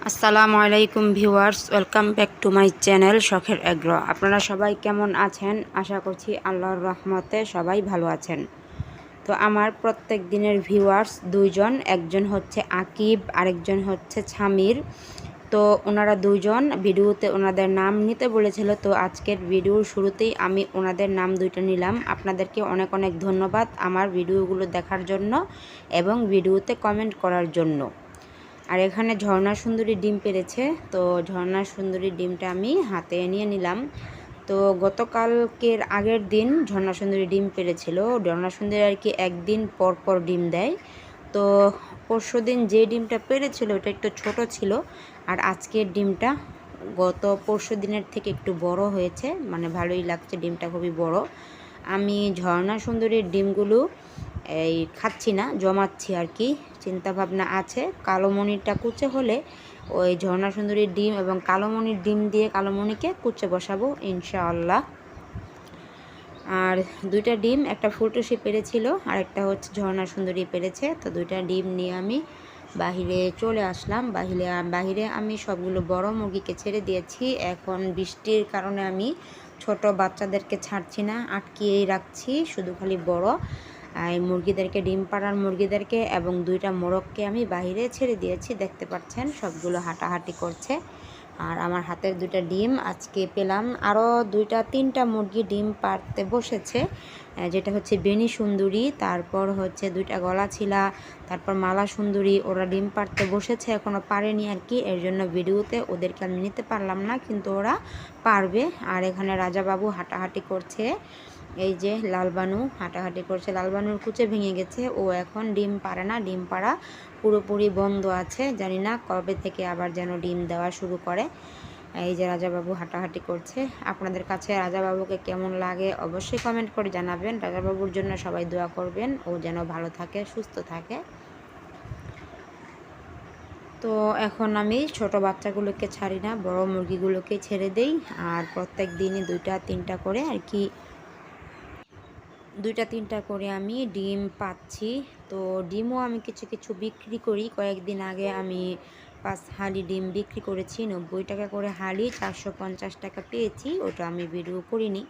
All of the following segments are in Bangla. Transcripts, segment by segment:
আসসালামু আলাইকুম viewers, welcome back to my channel শখের এগ্রো। আপনারা সবাই কেমন আছেন? আশা করছি আল্লাহর রহমতে সবাই ভালো আছেন। তো আমার প্রত্যেক দিনের ভিউয়ার্স দুইজন, একজন হচ্ছে আকিব, আরেকজন হচ্ছে ছামির। তো ওনারা দুইজন ভিডিওতে ওনাদের নাম নিতে বলেছিল। তো আজকের ভিডিওর শুরুতেই আমি ওনাদের নাম দুইটা নিলাম। আপনাদেরকে অনেক অনেক ধন্যবাদ আমার ভিডিওগুলো দেখার জন্য এবং ভিডিওতে কমেন্ট করার জন্য। আর এখানে ঝর্ণা সুন্দরী ডিম পেড়েছে। তো ঝর্ণা সুন্দরী ডিমটা আমি হাতে নিয়ে নিলাম। তো গতকালকের আগের দিন ঝর্ণা সুন্দরী ডিম পেড়েছিল। ঝর্ণা সুন্দরী আর কি একদিন পর পর ডিম দেয়। তো পরশু দিন যে ডিমটা পেড়েছিল ওটা একটু ছোট ছিল, আর আজকের ডিমটা গত পরশু দিনের থেকে একটু বড় হয়েছে, মানে ভালোই লাগছে, ডিমটা খুবই বড়। আমি ঝর্ণা সুন্দরীর ডিমগুলো এই খাচ্ছি না, জমাচ্ছি আর কি, চিন্তা ভাবনা আছে। কালোমণিটা কুচে হলে ওই ঝর্ণা সুন্দরীর ডিম এবং কালোমণির ডিম দিয়ে কালোমণিকে কুচে বসাবো ইনশাআল্লাহ। আর দুইটা ডিম, একটা ফুলটুসি পেরেছিল আর একটা হচ্ছে ঝর্ণা সুন্দরী পেরেছে। তো দুইটা ডিম নিয়ে আমি বাহিরে চলে আসলাম। বাহিরে আমি সবগুলো বড় মুরগিকে ছেড়ে দিয়েছি। এখন বৃষ্টির কারণে আমি ছোট বাচ্চাদেরকে ছাড়ছি না, আটকিয়েই রাখছি, শুধু খালি বড় এই মুরগিদেরকে, ডিম পাড়ার মুরগিদেরকে এবং দুইটা মোরগকে আমি বাহিরে ছেড়ে দিয়েছি। দেখতে পাচ্ছেন সবগুলো হাঁটাহাঁটি করছে। আর আমার হাতের দুইটা ডিম আজকে পেলাম। আরও দুইটা তিনটা মুরগি ডিম পাড়তে বসেছে, যেটা হচ্ছে বেনি সুন্দরী, তারপর হচ্ছে দুইটা গলাছিলা, তারপর মালা সুন্দরী। ওরা ডিম পাড়তে বসেছে, এখনও পারেনি আর কি, এর জন্য ভিডিওতে ওদেরকে আমি নিতে পারলাম না, কিন্তু ওরা পারবে। আর এখানে রাজাবাবু হাঁটাহাঁটি করছে, এই যে লালবানু হাঁটাহাঁটি করছে। লালবানুর কুচে ভেঙে গেছে, ও এখন ডিম পারে না, ডিম পাড়া পুরোপুরি বন্ধ আছে। জানি না কবে থেকে আবার যেন ডিম দেওয়া শুরু করে। এই যে রাজাবাবু হাঁটাহাঁটি করছে। আপনাদের কাছে রাজাবাবুকে কেমন লাগে অবশ্যই কমেন্ট করে জানাবেন। রাজাবাবুর জন্য সবাই দোয়া করবেন, ও যেন ভালো থাকে, সুস্থ থাকে। তো এখন আমি ছোট বাচ্চাগুলোকে ছাড়ি না, বড় মুরগিগুলোকে ছেড়ে দেই। আর প্রত্যেক দিনই দুইটা তিনটা করে আর কি, দুইটা তিনটা করে আমি ডিম পাচ্ছি। তো ডিমও আমি কিছু কিছু বিক্রি করি। কয়েকদিন আগে আমি 5 হালি ডিম বিক্রি করেছি, 90 টাকা করে হালি, 450 টাকা পেয়েছি, ওটা আমি ভিডিও করিনি।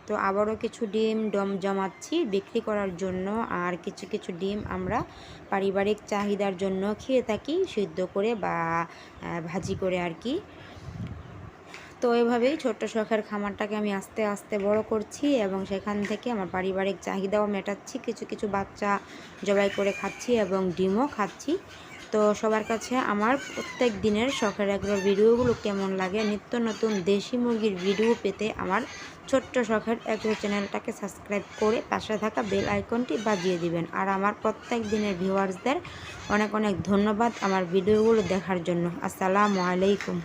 তো আবারও কিছু ডিম জমাচ্ছি বিক্রি করার জন্য। আর কিছু কিছু ডিম আমরা পারিবারিক চাহিদার জন্য খেয়ে থাকি, সিদ্ধ করে বা ভাজি করে আর কি। তো এভাবেই ছোট্ট শখের খামারটাকে আমি আস্তে আস্তে বড় করছি এবং সেখান থেকে আমার পারিবারিক চাহিদাও মেটাচ্ছি। কিছু কিছু বাচ্চা জবাই করে খাচ্ছি এবং ডিমও খাচ্ছি। তো সবার কাছে আমার প্রত্যেক দিনের শখের এগ্রোর ভিডিওগুলো কেমন লাগে, নিত্য নতুন দেশি মুরগির ভিডিও পেতে আমার ছোট্ট শখের এগ্রো চ্যানেলটাকে সাবস্ক্রাইব করে পাশে থাকা বেল আইকনটি বাজিয়ে দিবেন। আর আমার প্রত্যেক দিনের ভিউয়ার্সদের অনেক অনেক ধন্যবাদ আমার ভিডিওগুলো দেখার জন্য। আসসালামু আলাইকুম।